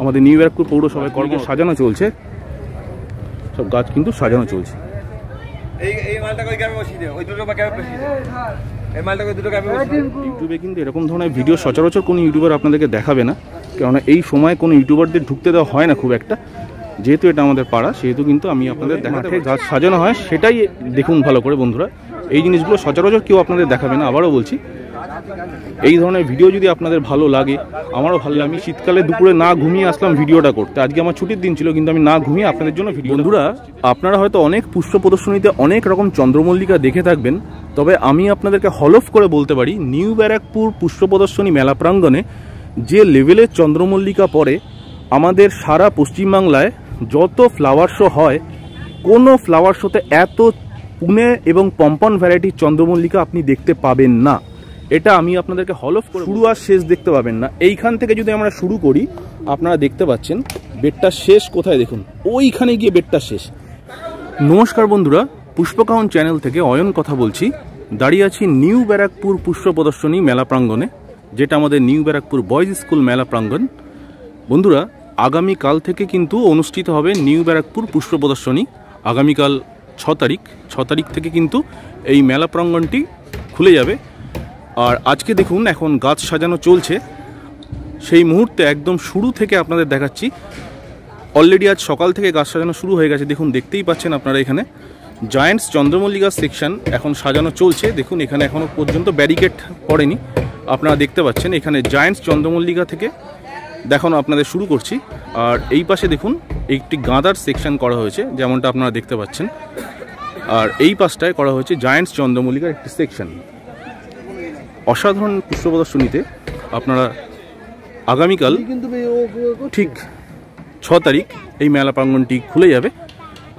আমাদের নিউ ব্যারাকপুর পৌরসভায় কর্ম সাজানো চলছে, সব গাছ কিন্তু সাজানো চলছে। ইউটিউবে কিন্তু এরকম ধরনের ভিডিও সচরাচর কোনো ইউটিউবার আপনাদেরকে দেখাবে না, কেননা এই সময় কোনো ইউটিউবারদের ঢুকতে দেওয়া হয় না খুব একটা। যেহেতু এটা আমাদের পাড়া, সেহেতু কিন্তু আমি আপনাদের দেখাতে গাছ সাজানো হয় সেটাই দেখুন ভালো করে বন্ধুরা। এই জিনিসগুলো সচরাচর কেউ আপনাদের দেখাবে না। আবারও বলছি, এই ধরনের ভিডিও যদি আপনাদের ভালো লাগে, আমারও ভালো লাগে। আমি শীতকালে দুপুরে না ঘুমিয়ে আসলাম ভিডিওটা করতে। আজকে আমার ছুটির দিন ছিল, কিন্তু আমি না ঘুমিয়ে আপনাদের জন্য ভিডিও। বন্ধুরা, আপনারা হয়তো অনেক পুষ্প প্রদর্শনীতে অনেক রকম চন্দ্রমল্লিকা দেখে থাকবেন, তবে আমি আপনাদেরকে হলফ করে বলতে পারি নিউ ব্যারাকপুর পুষ্প প্রদর্শনী মেলা প্রাঙ্গণে যে লেভেলের চন্দ্রমল্লিকা পড়ে, আমাদের সারা পশ্চিমবাংলায় যত ফ্লাওয়ার শো হয়, কোনো ফ্লাওয়ার শোতে এত পুনে এবং পম্পন ভ্যারাইটির চন্দ্রমল্লিকা আপনি দেখতে পাবেন না। এটা আমি আপনাদেরকে হলফ করে, শুরু আর শেষ দেখতে পাবেন না। এইখান থেকে যদি আমরা শুরু করি, আপনারা দেখতে পাচ্ছেন বেডটা শেষ কোথায়, দেখুন ওইখানে গিয়ে বেডটা শেষ। নমস্কার বন্ধুরা, পুষ্পকাহন চ্যানেল থেকে অয়ন কথা বলছি। দাঁড়িয়ে আছি নিউ ব্যারাকপুর পুষ্প প্রদর্শনী মেলা প্রাঙ্গণে, যেটা আমাদের নিউ ব্যারাকপুর বয়েজ স্কুল মেলা প্রাঙ্গণ। বন্ধুরা, আগামীকাল থেকে কিন্তু অনুষ্ঠিত হবে নিউ ব্যারাকপুর পুষ্প প্রদর্শনী। আগামীকাল 6 তারিখ থেকে কিন্তু এই মেলা প্রাঙ্গণটি খুলে যাবে। আর আজকে দেখুন এখন গাছ সাজানো চলছে, সেই মুহূর্তে একদম শুরু থেকে আপনাদের দেখাচ্ছি। অলরেডি আজ সকাল থেকে গাছ সাজানো শুরু হয়ে গেছে। দেখুন, দেখতেই পাচ্ছেন আপনারা এখানে জায়ান্টস চন্দ্রমল্লিকা সেকশন এখন সাজানো চলছে। দেখুন এখানে এখনও পর্যন্ত ব্যারিকেড পড়েনি, আপনারা দেখতে পাচ্ছেন। এখানে জায়ান্টস চন্দ্রমল্লিকা থেকে দেখানো আপনাদের শুরু করছি। আর এই পাশে দেখুন একটি গাঁদার সেকশন করা হয়েছে, যেমনটা আপনারা দেখতে পাচ্ছেন। আর এই পাশটায় করা হয়েছে জায়ান্টস চন্দ্রমল্লিকার একটি সেকশন। অসাধারণ পুষ্প প্রদর্শনীতে আপনারা আগামীকাল ঠিক 6 তারিখ এই মেলা প্রাঙ্গণটি খুলে যাবে।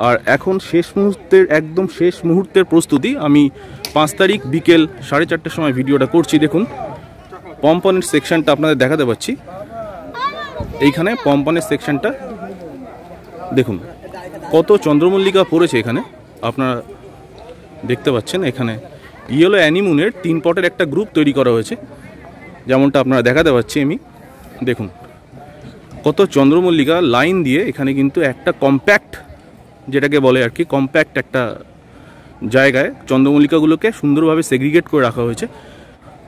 আর এখন একদম শেষ মুহূর্তের প্রস্তুতি। আমি 5 তারিখ বিকেল 4:30টার সময় ভিডিওটা করছি। দেখুন পম্পনের সেকশনটা আপনাদের দেখাতে পাচ্ছি। এইখানে পম্পনের সেকশনটা দেখুন কত চন্দ্রমল্লিকা পড়েছে এখানে, আপনারা দেখতে পাচ্ছেন। এখানে ইয়েলো অ্যানিমুনের 3 পটের একটা গ্রুপ তৈরি করা হয়েছে, যেমনটা আপনারা দেখাতে পাচ্ছি আমি। দেখুন কত চন্দ্রমল্লিকা লাইন দিয়ে এখানে কিন্তু একটা কম্প্যাক্ট, যেটাকে বলে আর কি, কম্প্যাক্ট একটা জায়গায় চন্দ্রমল্লিকাগুলোকে সুন্দরভাবে সেগ্রিগেট করে রাখা হয়েছে।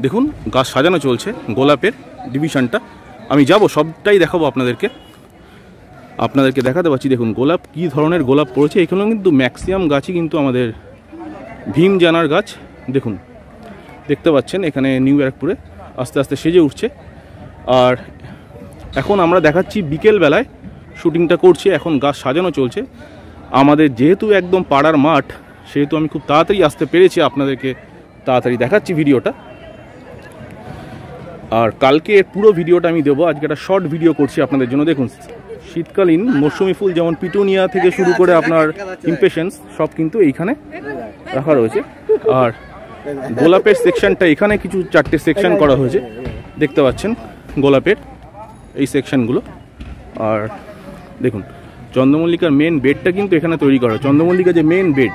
দেখুন গাছ সাজানো চলছে, গোলাপের ডিভিশনটা আমি যাব, সবটাই দেখাবো আপনাদেরকে দেখাতে পাচ্ছি। দেখুন গোলাপ কী ধরনের গোলাপ পড়েছে। এখানেও কিন্তু ম্যাক্সিমাম গাছই কিন্তু আমাদের ভীম জানার গাছ। দেখুন দেখতে পাচ্ছেন এখানে নিউ ব্যারাকপুরে আস্তে আস্তে সেজে উঠছে। আর এখন আমরা দেখাচ্ছি বিকেলবেলায় শুটিংটা করছি, এখন গাছ সাজানো চলছে। আমাদের যেহেতু একদম পাড়ার মাঠ, সেহেতু আমি খুব তাড়াতাড়ি আসতে পেরেছি, আপনাদেরকে তাড়াতাড়ি দেখাচ্ছি ভিডিওটা। আর কালকে এর পুরো ভিডিওটা আমি দেবো, আজকে একটা শর্ট ভিডিও করছি আপনাদের জন্য। দেখুন শীতকালীন মৌসুমি ফুল যেমন পিটুনিয়া থেকে শুরু করে আপনার ইমপেশেন্স সব কিন্তু এইখানে রাখা রয়েছে। আর গোলাপের সেকশনটা এখানে কিছু 4টে সেকশন করা হয়েছে, দেখতে পাচ্ছেন গোলাপের এই সেকশনগুলো। আর দেখুন চন্দ্রমল্লিকার মেন বেডটা কিন্তু এখানে তৈরি করা। চন্দ্রমল্লিকার যে মেন বেড,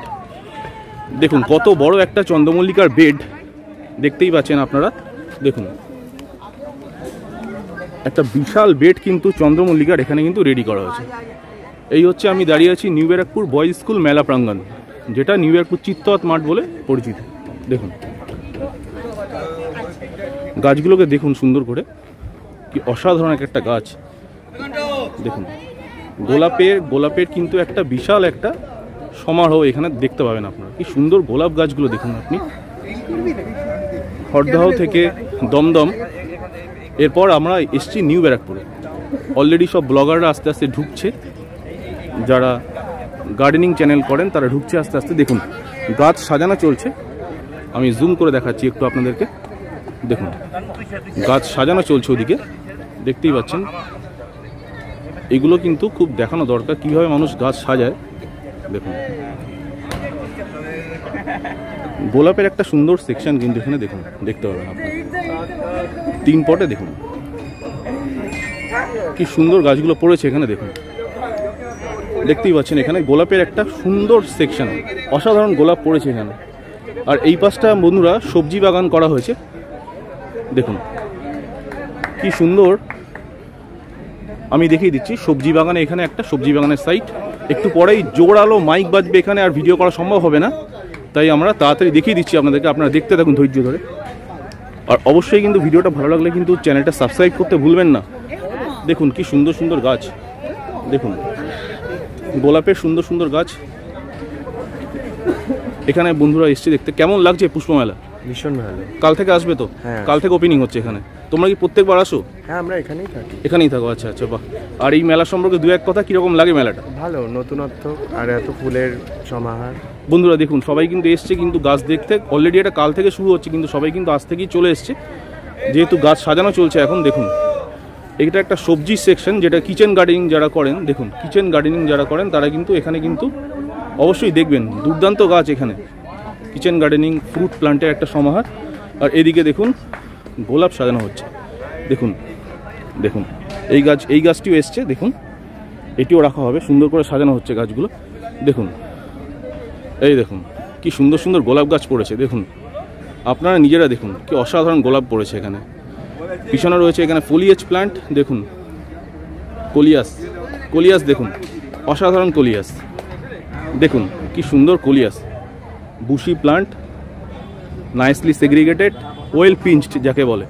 দেখুন কত বড় একটা চন্দ্রমল্লিকার বেড, দেখতেই পাচ্ছেন আপনারা। দেখুন একটা বিশাল বেড কিন্তু চন্দ্রমল্লিকার এখানে কিন্তু রেডি করা হয়েছে। এই হচ্ছে আমি দাঁড়িয়ে আছি নিউ ব্যারাকপুর বয়েজ স্কুল মেলা প্রাঙ্গণ, যেটা নিউ ব্যারাকপুর চিত্তওয়াত মাঠ বলে পরিচিত। দেখুন গাছগুলোকে দেখুন সুন্দর করে, কি অসাধারণ একটা গাছ। দেখুন গোলাপের কিন্তু একটা বিশাল একটা সমারোহ এখানে দেখতে পাবেন আপনারা। কি সুন্দর গোলাপ গাছগুলো দেখুন আপনি, হরদহ থেকে দমদম। এরপর আমরা এসছি নিউ ব্যারাকপুরে। অলরেডি সব ব্লগাররা আস্তে আস্তে ঢুকছে, যারা গার্ডেনিং চ্যানেল করেন তারা ঢুকছে আস্তে আস্তে। দেখুন গাছ সাজানো চলছে, আমি জুম করে দেখাচ্ছি একটু আপনাদেরকে। দেখুন গাছ সাজানো চলছে ওদিকে, দেখতেই পাচ্ছেন। এগুলো কিন্তু খুব দেখানো দরকার, কীভাবে মানুষ গাছ সাজায়। দেখুন গোলাপের একটা সুন্দর সেকশন কিন্তু এখানে দেখুন, দেখতে পাবেন আপনারা 3 পটে। দেখুন কি সুন্দর গাছগুলো পড়েছে এখানে, দেখুন দেখতেই পাচ্ছেন। এখানে গোলাপের একটা সুন্দর সেকশন, অসাধারণ গোলাপ পড়েছে এখানে। আর এই পাশটা বন্ধুরা সবজি বাগান করা হয়েছে। দেখুন কি সুন্দর আমি দেখিয়ে দিচ্ছি সবজি বাগানে, এখানে একটা সবজি বাগানের সাইট। একটু পরেই জোরালো মাইক বাজবে এখানে, আর ভিডিও করা সম্ভব হবে না, তাই আমরা তাড়াতাড়ি দেখিয়ে দিচ্ছি আপনাদেরকে। আপনারা দেখতে থাকুন ধৈর্য ধরে। আর অবশ্যই কিন্তু ভিডিওটা ভালো লাগলে কিন্তু চ্যানেলটা সাবস্ক্রাইব করতে ভুলবেন না। দেখুন কি সুন্দর সুন্দর গাছ, দেখুন গোলাপের সুন্দর সুন্দর গাছ এখানে বন্ধুরা এসছে দেখতে। কেমন লাগছে পুষ্পমেলা? ভীষণ ভালো। কাল থেকে আসবে তো? হ্যাঁ, কাল থেকে ওপেনিং হচ্ছে এখানে। তোমরা কি প্রত্যেকবার আসো? হ্যাঁ, আমরা এখানেই থাকি। এখানেই থাকো, আচ্ছা আচ্ছা, বাহ। আর এই মেলা সম্পর্কে দু এক কথা, কিরকম লাগে মেলাটা? ভালো, নতুনত্ব আর এত ফুলের সমাহার। বন্ধুরা দেখুন সবাই কিন্তু এসছে কিন্তু গাছ দেখতে। অলরেডি এটা কাল থেকে শুরু হচ্ছে, কিন্তু সবাই কিন্তু আজ থেকেই চলে এসছে, যেহেতু গাছ সাজানো চলছে এখন। দেখুন এটা একটা সবজি সেকশন, যেটা কিচেন গার্ডেনিং যারা করেন, দেখুন কিচেন গার্ডেনিং যারা করেন তারা কিন্তু এখানে কিন্তু অবশ্যই দেখবেন দুর্দান্ত গাছ এখানে। কিচেন গার্ডেনিং ফ্রুট প্লান্টের একটা সমাহার। আর এদিকে দেখুন গোলাপ সাজানো হচ্ছে, দেখুন দেখুন এই গাছটিও এসছে, দেখুন এটিও রাখা হবে, সুন্দর করে সাজানো হচ্ছে গাছগুলো। দেখুন এই দেখুন কি সুন্দর সুন্দর গোলাপ গাছ পড়েছে, দেখুন আপনারা নিজেরা দেখুন কি অসাধারণ গোলাপ পড়েছে এখানে। পিছনে রয়েছে এখানে ফোলিয়েজ প্লান্ট, দেখুন কোলিয়াস দেখুন অসাধারণ কোলিয়াস, দেখুন কি সুন্দর coleus. Bushy plant, nicely segregated, well pinched যাকে বলে,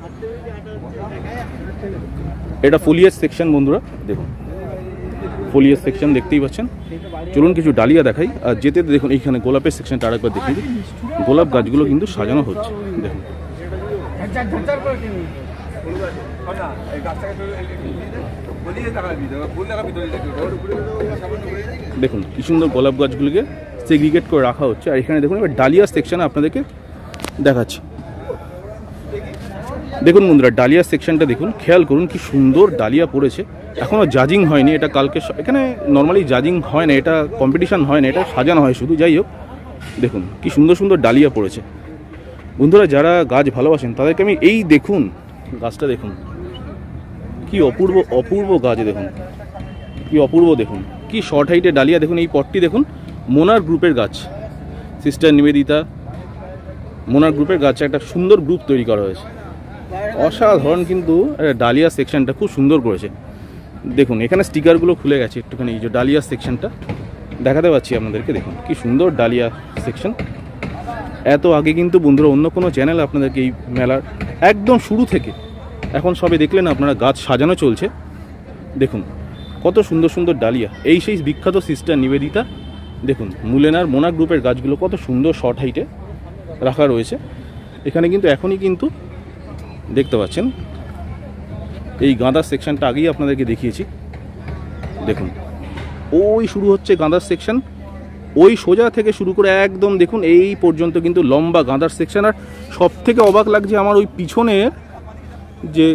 এটা ফোলিয়েজ সেকশন বন্ধুরা। দেখুন ফোলিয়েজ সেকশন দেখতেই পাচ্ছেন। চলুন কিছু ডালিয়া দেখাই। আর যেতে দেখুন এইখানে গোলাপের সেকশনটা আরেকবার দেখিয়ে দিই। গোলাপ গাছগুলো কিন্তু সাজানো হচ্ছে, দেখুন দেখুন কি সুন্দর গোলাপ গাছগুলোকে সেগ্রিগেট করে রাখা হচ্ছে। আর এখানে দেখুন এবার ডালিয়া সেকশনে আপনাদেরকে দেখাচ্ছি। দেখুন বন্ধুরা ডালিয়া সেকশনটা দেখুন, খেয়াল করুন কি সুন্দর ডালিয়া পড়েছে। এখনও জাজিং হয়নি, এটা কালকে। এখানে নর্মালি জাজিং হয় না, এটা কম্পিটিশান হয় না, এটা সাজানো হয় শুধু। যাই হোক দেখুন কি সুন্দর সুন্দর ডালিয়া পড়েছে। বন্ধুরা যারা গাছ ভালোবাসেন তাদেরকে আমি এই দেখুন গাছটা দেখুন কি অপূর্ব অপূর্ব গাছ, দেখুন কি অপূর্ব, দেখুন কি শর্ট হাইটে ডালিয়া। দেখুন এই পটটি দেখুন মোনার গ্রুপের গাছ, সিস্টার নিবেদিতা মোনার গ্রুপের গাছ, একটা সুন্দর গ্রুপ তৈরি করা হয়েছে। অসাধারণ কিন্তু ডালিয়া সেকশনটা খুব সুন্দর করেছে। দেখুন এখানে স্টিকারগুলো খুলে গেছে একটুখানি, এই যে ডালিয়া সেকশনটা দেখাতে পাচ্ছি আপনাদেরকে। দেখুন কি সুন্দর ডালিয়া সেকশন। এত আগে কিন্তু বন্ধুরা অন্য কোনো চ্যানেল আপনাদেরকে এই মেলার একদম শুরু থেকে এখন সবে দেখলেন আপনারা গাছ সাজানো চলছে। দেখুন কত সুন্দর সুন্দর ডালিয়া, এই সেই বিখ্যাত সিস্টার নিবেদিতা। দেখুন মুলেনার মোনা গ্রুপের গাছগুলো কত সুন্দর শর্ট হাইটে রাখা রয়েছে এখানে। কিন্তু এখনই কিন্তু দেখতে পাচ্ছেন এই গাঁদার সেকশনটা আগেই আপনাদেরকে দেখিয়েছি। দেখুন ওই শুরু হচ্ছে গাঁদার সেকশন, ওই সোজা থেকে শুরু করে একদম দেখুন এই পর্যন্ত কিন্তু লম্বা গাঁদার সেকশন। আর সব থেকে অবাক লাগছে আমার ওই পিছনের যে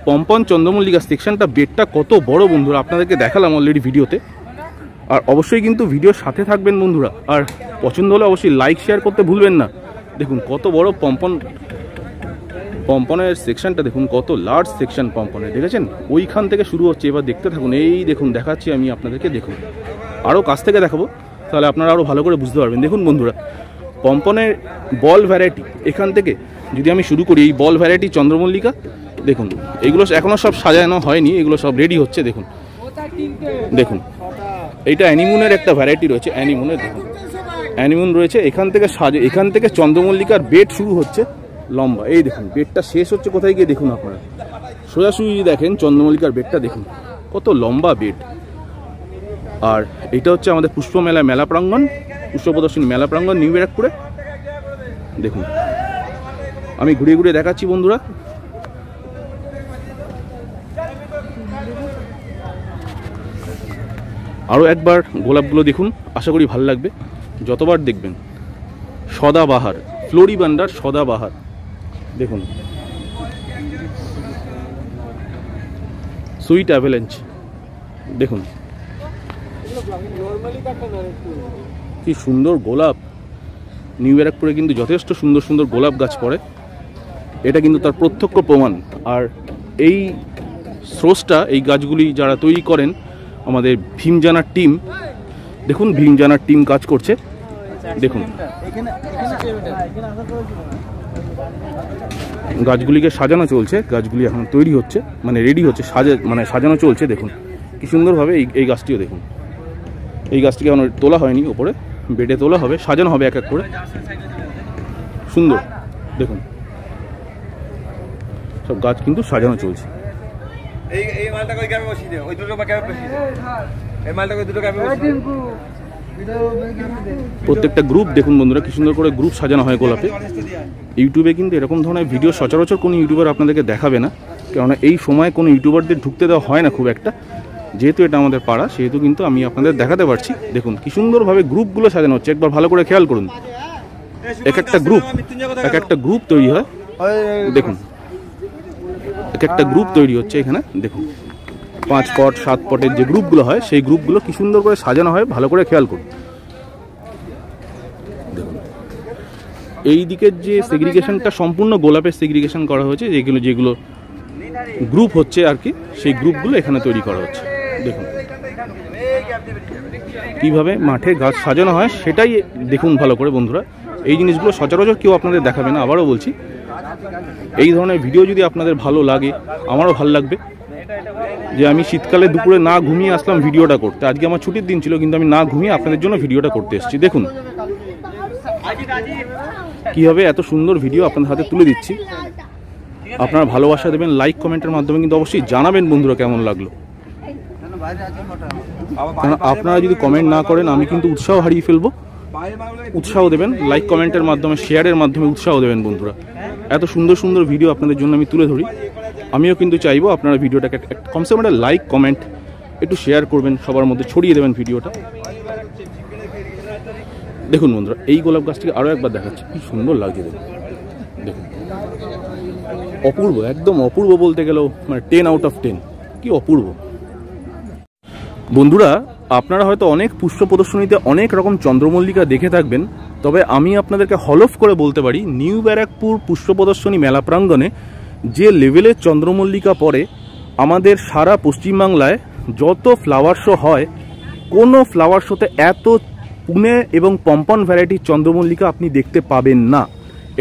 পম্পন চন্দ্রমল্লিকা সেকশনটা, বেডটা কত বড় বন্ধুরা, আপনাদেরকে দেখালাম অলরেডি ভিডিওতে। আর অবশ্যই কিন্তু ভিডিওর সাথে থাকবেন বন্ধুরা, আর পছন্দ হলে অবশ্যই লাইক শেয়ার করতে ভুলবেন না। দেখুন কত বড় পম্পনের সেকশনটা, দেখুন কত লার্জ সেকশন পম্পনের, দেখেছেন ওইখান থেকে শুরু হচ্ছে। এবার দেখতে থাকুন, এই দেখুন দেখাচ্ছি আমি আপনাদেরকে, দেখুন আরও কাছ থেকে দেখাবো তাহলে আপনারা আরও ভালো করে বুঝতে পারবেন। দেখুন বন্ধুরা পম্পনের বল ভ্যারাইটি, এখান থেকে যদি আমি শুরু করি, এই বল ভ্যারাইটি চন্দ্রমল্লিকা দেখুন এগুলো এখনও সব সাজানো হয়নি, এগুলো সব রেডি হচ্ছে। দেখুন দেখুন এইটা অ্যানিমুনের একটা ভ্যারাইটি রয়েছে, অ্যানিমুনের দেখুন অ্যানিমুন রয়েছে। এখান থেকে চন্দ্রমল্লিকার বেড শুরু হচ্ছে লম্বা, এই দেখুন বেডটা শেষ হচ্ছে কোথায় গিয়ে দেখুন আপনারা সোজাসুজি দেখেন চন্দ্রমল্লিকার বেডটা দেখুন কত লম্বা বেড। আর এটা হচ্ছে আমাদের পুষ্পমেলা মেলা প্রাঙ্গণ, পুষ্প প্রদর্শনী মেলা প্রাঙ্গণ নিউ ব্যারাকপুরে। দেখুন আমি ঘুরিয়ে ঘুরিয়ে দেখাচ্ছি বন্ধুরা। আরও একবার গোলাপগুলো দেখুন, আশা করি ভালো লাগবে যতবার দেখবেন। সদাবাহার, ফ্লোরিবান্ডার সদাবাহার, দেখুন সুইট অ্যাভেলেঞ্চ, দেখুন কি সুন্দর গোলাপ। নিউ ব্যারাকপুরে কিন্তু যথেষ্ট সুন্দর সুন্দর গোলাপ গাছ পড়ে, এটা কিন্তু তার প্রত্যক্ষ প্রমাণ। আর এই স্রোসটা, এই গাছগুলি যারা তৈরি করেন আমাদের ভীমজানার টিম, দেখুন ভীমজানার টিম কাজ করছে। দেখুন গাছগুলিকে সাজানো চলছে, গাছগুলি এখন তৈরি হচ্ছে, মানে রেডি হচ্ছে, সাজানো চলছে। দেখুন কি সুন্দরভাবে এই গাছটিও দেখুন, এই গাছটিকে এখন তোলা হয়নি, ওপরে বেডে তোলা হবে, সাজানো হবে এক এক করে। সুন্দর দেখুন, সব গাছ কিন্তু সাজানো চলছে। প্রত্যেকটা গ্রুপ দেখুন বন্ধুরা, কি সুন্দর করে গ্রুপ সাজানো হয় গোলাপে। ইউটিউবে কিন্তু এরকম ধরনের ভিডিও সচরাচর কোনো ইউটিউবার আপনাদেরকে দেখাবে না, কেননা এই সময় কোনো ইউটিউবারদের ঢুকতে দেওয়া হয় না খুব একটা। যেহেতু এটা আমাদের পাড়া, সেহেতু কিন্তু আমি আপনাদের দেখাতে পারছি। দেখুন কি সুন্দরভাবে গ্রুপগুলো সাজানো হচ্ছে, একবার ভালো করে খেয়াল করুন। এক একটা গ্রুপ তৈরি হয়, দেখুন এক একটা গ্রুপ তৈরি হচ্ছে এখানে। দেখুন 5 পট 7 পটের যে গ্রুপগুলো হয়, সেই গ্রুপগুলো কি সুন্দর করে সাজানো হয়, ভালো করে খেয়াল করুন। দেখুন এই দিকের যে সেগ্রিগেশনটা সম্পূর্ণ গোলাপের সেগ্রিগেশন করা হয়েছে, যেগুলো গ্রুপ হচ্ছে আর কি, সেই গ্রুপগুলো এখানে তৈরি করা হচ্ছে। দেখুন কিভাবে মাঠে গাছ সাজানো হয় সেটাই দেখুন ভালো করে বন্ধুরা। এই জিনিসগুলো সচরাচর কেউ আপনাদের দেখাবে না। আবারও বলছি, এই ধরনের ভিডিও যদি আপনাদের ভালো লাগে, আমারও ভালো লাগবে। যে আমি শীতকালে দুপুরে না ঘুমিয়ে আসলাম ভিডিওটা করতে। আজকে আমার ছুটির দিন ছিল, কিন্তু আমি না ঘুমিয়ে আপনাদের জন্য ভিডিওটা করতে এসেছি। দেখুন কীভাবে এত সুন্দর ভিডিও আপনাদের হাতে তুলে দিচ্ছি। আপনারা ভালোবাসা দেবেন, লাইক কমেন্টের মাধ্যমে কিন্তু অবশ্যই জানাবেন বন্ধুরা কেমন লাগলো। কারণ আপনারা যদি কমেন্ট না করেন, আমি কিন্তু উৎসাহ হারিয়ে ফেলবো। উৎসাহ দেবেন, লাইক কমেন্টের মাধ্যমে, শেয়ারের মাধ্যমে উৎসাহ দেবেন বন্ধুরা। এত সুন্দর সুন্দর ভিডিও আপনাদের জন্য আমি তুলে ধরি। আমিও কিন্তু চাইবো আপনারা ভিডিওটাকে কমসে কম একটা লাইক কমেন্ট একটু শেয়ার করবেন, সবার মধ্যে ছড়িয়ে দেবেন ভিডিওটা। দেখুন বন্ধুরা, এই গোলাপ গাছটিকে আরও একবার দেখাচ্ছি, কি সুন্দর লাগছে দেখুন। দেখুন অপূর্ব, একদম অপূর্ব বলতে গেলেও মানে 10 আউট অফ 10। কি অপূর্ব বন্ধুরা। আপনারা হয়তো অনেক পুষ্প প্রদর্শনীতে অনেক রকম চন্দ্রমল্লিকা দেখে থাকবেন, তবে আমি আপনাদেরকে হলফ করে বলতে পারি, নিউ ব্যারাকপুর পুষ্প প্রদর্শনী মেলা প্রাঙ্গণে যে লেভেলের চন্দ্রমল্লিকা পড়ে, আমাদের সারা পশ্চিমবাংলায় যত ফ্লাওয়ার শো হয়, কোনো ফ্লাওয়ার শোতে এত পুনে এবং পম্পন ভ্যারাইটির চন্দ্রমল্লিকা আপনি দেখতে পাবেন না।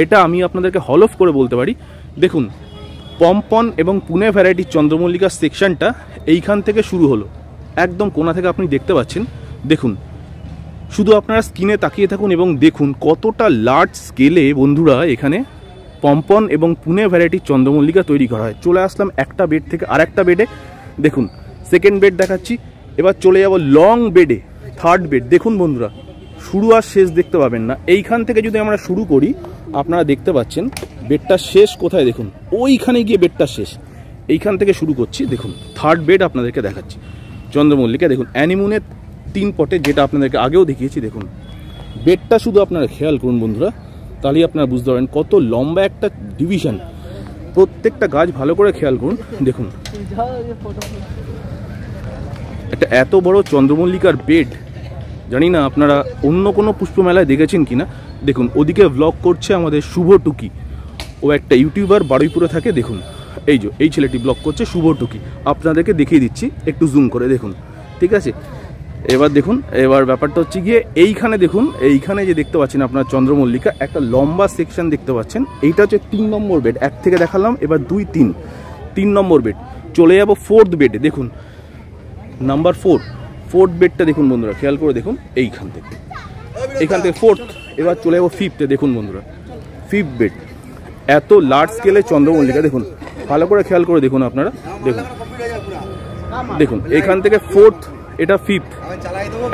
এটা আমি আপনাদেরকে হলফ করে বলতে পারি। দেখুন পম্পন এবং পুনে ভ্যারাইটির চন্দ্রমল্লিকার সেকশনটা এইখান থেকে শুরু হলো, একদম কোণা থেকে আপনি দেখতে পাচ্ছেন। দেখুন শুধু আপনারা স্ক্রিনে তাকিয়ে থাকুন এবং দেখুন কতটা লার্জ স্কেলে বন্ধুরা এখানে পম্পন এবং পুনে ভ্যারাইটির চন্দ্রমল্লিকা তৈরি করা হয়। চলে আসলাম একটা বেড থেকে আরেকটা বেডে। দেখুন সেকেন্ড বেড দেখাচ্ছি, এবার চলে যাব লং বেডে, থার্ড বেড। দেখুন বন্ধুরা, শুরু আর শেষ দেখতে পাবেন না। এইখান থেকে যদি আমরা শুরু করি, আপনারা দেখতে পাচ্ছেন বেডটা শেষ কোথায়, দেখুন ওইখানে গিয়ে বেডটা শেষ। এইখান থেকে শুরু করছি। দেখুন থার্ড বেড আপনাদেরকে দেখাচ্ছি চন্দ্রমল্লিকা। দেখুন অ্যানিমুনের 3 পটে, যেটা আপনাদেরকে আগেও দেখিয়েছি। দেখুন বেডটা শুধু আপনারা খেয়াল করুন বন্ধুরা, তাহলেই আপনারা বুঝতে পারবেন কত লম্বা একটা ডিভিশন। প্রত্যেকটা গাছ ভালো করে খেয়াল করুন। দেখুন একটা এত বড় চন্দ্রমল্লিকার বেড, জানি না আপনারা অন্য কোনো পুষ্প মেলায় দেখেছেন কিনা। দেখুন ওদিকে ব্লগ করছে আমাদের শুভ টুকি, ও একটা ইউটিউবার, বারুইপুরে থাকে। দেখুন এই ছেলেটি ব্লগ করছে, শুভ টুকি। আপনাদেরকে দেখিয়ে দিচ্ছি একটু জুম করে, দেখুন ঠিক আছে। এবার দেখুন, এবার ব্যাপারটা হচ্ছে গিয়ে এইখানে দেখুন, এইখানে যে দেখতে পাচ্ছেন আপনার চন্দ্রমল্লিকা একটা লম্বা সেকশন দেখতে পাচ্ছেন। এইটা হচ্ছে 3 নম্বর বেড, 1 থেকে দেখালাম, এবার 2, 3 নম্বর বেড। চলে যাব 4th বেডে। দেখুন নাম্বার 4th বেডটা দেখুন বন্ধুরা, খেয়াল করে দেখুন। এইখান থেকে 4th, এবার চলে যাব 5th-এ। দেখুন বন্ধুরা 5th বেড, এত লার্জ স্কেলে চন্দ্রমল্লিকা। দেখুন ভালো করে খেয়াল করে দেখুন আপনারা। দেখুন এখান থেকে 4th, এটা 5th।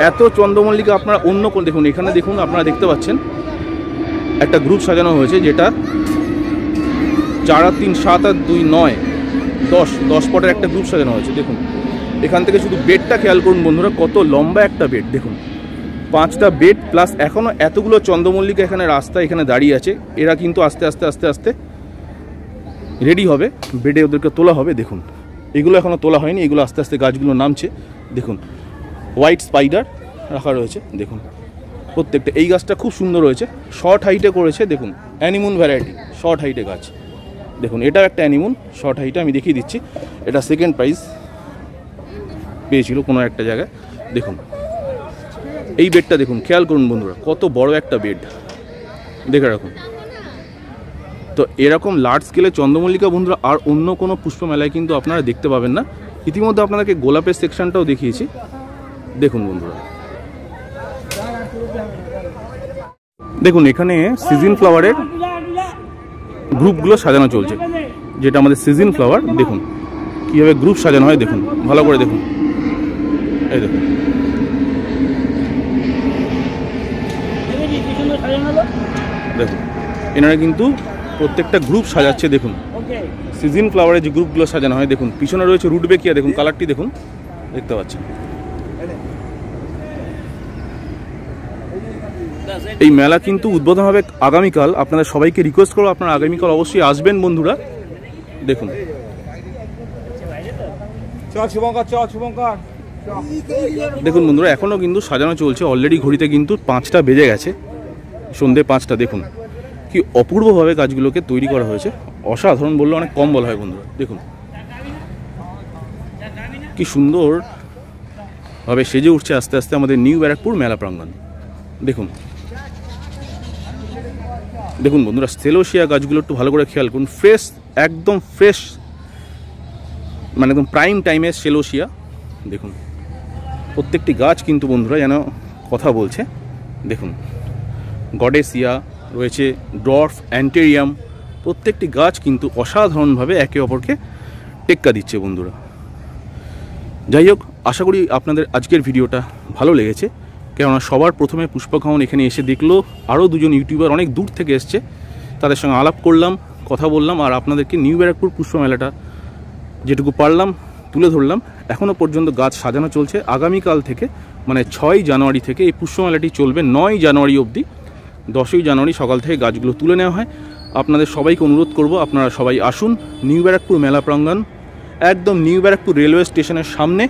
এত চন্দ্রমল্লিকা আপনারা অন্য কোন, দেখুন এখানে দেখুন, আপনারা দেখতে পাচ্ছেন একটা গ্রুপ সাজানো হয়েছে, যেটা 4 আর 3 7 আর 2 9 10 পটের একটা গ্রুপ সাজানো হয়েছে। দেখুন এখান থেকে শুধু বেডটা খেয়াল করুন বন্ধুরা, কত লম্বা একটা বেড। দেখুন 5টা বেড প্লাস এখনো এতগুলো চন্দ্রমল্লিকা এখানে রাস্তা এখানে দাঁড়িয়ে আছে। এরা কিন্তু আস্তে আস্তে রেডি হবে, বেডে ওদেরকে তোলা হবে। দেখুন এগুলো এখনো তোলা হয়নি, এগুলো আস্তে আস্তে গাছগুলো নামছে। দেখুন হোয়াইট স্পাইডার রাখা রয়েছে। দেখুন প্রত্যেকটা, এই গাছটা খুব সুন্দর হয়েছে, শর্ট হাইটে করেছে। দেখুন অ্যানিমুন ভ্যারাইটি, শর্ট হাইটে গাছ। দেখুন এটাও একটা অ্যানিমুন, শর্ট হাইটে, আমি দেখিয়ে দিচ্ছি। এটা সেকেন্ড প্রাইজ পেয়েছিল কোনো একটা জায়গায়। দেখুন এই বেডটা দেখুন, খেয়াল করুন বন্ধুরা, কত বড় একটা বেড, দেখে রাখুন। তো এরকম লার্জ স্কেলে চন্দ্রমল্লিকা বন্ধুরা আর অন্য কোনো পুষ্প মেলায় কিন্তু আপনারা দেখতে পাবেন না। ইতিমধ্যে আপনাদেরকে গোলাপের সেকশনটাও দেখিয়েছি, দেখুন বন্ধুরা। দেখুন এখানে সিজন ফ্লাওয়ারের গ্রুপগুলো সাজানো চলছে, যেটা আমাদের সিজন ফ্লাওয়ার। দেখুন কীভাবে গ্রুপ সাজানো হয়, দেখুন ভালো করে দেখুন, এই দেখুন। দেখুন এনারা কিন্তু প্রত্যেকটা গ্রুপ সাজাচ্ছে, দেখুন সিজন ফ্লাওয়ারের যে গ্রুপগুলো সাজানো হয়। দেখুন পিছনে রয়েছে রুটবেকিয়া, দেখুন কালারটি দেখুন, দেখতে পাচ্ছেন। এই মেলা কিন্তু উদ্বোধন হবে আগামীকাল। আপনাদের সবাইকে রিকোয়েস্ট করবো আপনারা আগামীকাল অবশ্যই আসবেন বন্ধুরা। দেখুন দেখুন বন্ধুরা এখনও কিন্তু সাজানো চলছে, অলরেডি ঘড়িতে কিন্তু 5টা বেজে গেছে, সন্ধ্যে 5টা। দেখুন কি অপূর্বভাবে কাজগুলোকে তৈরি করা হয়েছে, অসাধারণ বললে অনেক কম বলা হয় বন্ধুরা। দেখুন কি সুন্দরভাবে সেজে উঠছে আস্তে আস্তে আমাদের নিউ ব্যারাকপুর মেলা প্রাঙ্গণ। দেখুন দেখুন বন্ধুরা সেলোসিয়া গাছগুলো একটু ভালো করে খেয়াল করুন, ফ্রেশ, একদম ফ্রেশ, মানে একদম প্রাইম টাইমের সেলোসিয়া। দেখুন প্রত্যেকটি গাছ কিন্তু বন্ধুরা যেন কথা বলছে। দেখুন গডেসিয়া রয়েছে, ড্রফ, অ্যান্টেরিয়াম, প্রত্যেকটি গাছ কিন্তু অসাধারণভাবে একে অপরকে টেক্কা দিচ্ছে বন্ধুরা। যাই হোক, আশা করি আপনাদের আজকের ভিডিওটা ভালো লেগেছে, কেননা সবার প্রথমে পুষ্পখাওয়ান এখানে এসে দেখলো, আরও দুজন ইউটিউবার অনেক দূর থেকে এসছে, তাদের সঙ্গে আলাপ করলাম, কথা বললাম, আর আপনাদেরকে নিউ ব্যারাকপুর পুষ্প মেলাটা যেটুকু পারলাম তুলে ধরলাম। এখনও পর্যন্ত গাছ সাজানো চলছে। আগামীকাল থেকে মানে 6 জানুয়ারি থেকে এই পুষ্প মেলাটি চলবে 9 জানুয়ারি অবধি। 10ই জানুয়ারি সকাল থেকে গাছগুলো তুলে নেওয়া হয়। আপনাদের সবাইকে অনুরোধ করব আপনারা সবাই আসুন নিউ ব্যারাকপুর মেলা প্রাঙ্গণ, একদম নিউ ব্যারাকপুর রেলওয়ে স্টেশনের সামনে।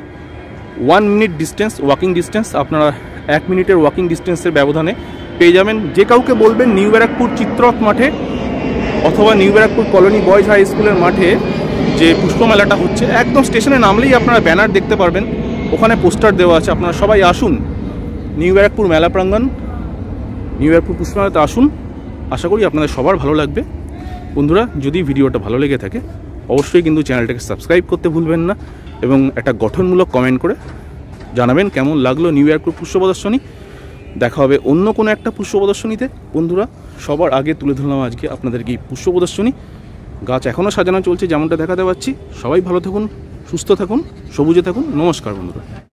1 মিনিট ডিস্টেন্স, ওয়াকিং ডিস্টেন্স, আপনারা 1 মিনিটের ওয়াকিং ডিস্টেন্সের ব্যবধানে পেয়ে যাবেন। যে কাউকে বলবেন নিউ ব্যারাকপুর চিত্ররথ মাঠে অথবা new Barrackpore colony boys high স্কুলের মাঠে যে পুষ্প মেলাটা হচ্ছে, একদম স্টেশনে নামলেই আপনারা ব্যানার দেখতে পারবেন, ওখানে পোস্টার দেওয়া আছে। আপনারা সবাই আসুন নিউ ব্যারাকপুর মেলা প্রাঙ্গণ, নিউ ব্যারাকপুর পুষ্প মেলাতে আসুন। আশা করি আপনাদের সবার ভালো লাগবে বন্ধুরা। যদি ভিডিওটা ভালো লেগে থাকে অবশ্যই কিন্তু চ্যানেলটাকে সাবস্ক্রাইব করতে ভুলবেন না, এবং একটা গঠনমূলক কমেন্ট করে জানাবেন কেমন লাগলো নিউ ব্যারাকপুর পুষ্প প্রদর্শনী। দেখা হবে অন্য কোনো একটা পুষ্প প্রদর্শনীতে বন্ধুরা। সবার আগে তুলে ধরলাম আজকে আপনাদেরকে এই পুষ্প প্রদর্শনী। গাছ এখনও সাজানো চলছে যেমনটা দেখাতে পাচ্ছি। সবাই ভালো থাকুন, সুস্থ থাকুন, সবুজে থাকুন। নমস্কার বন্ধুরা।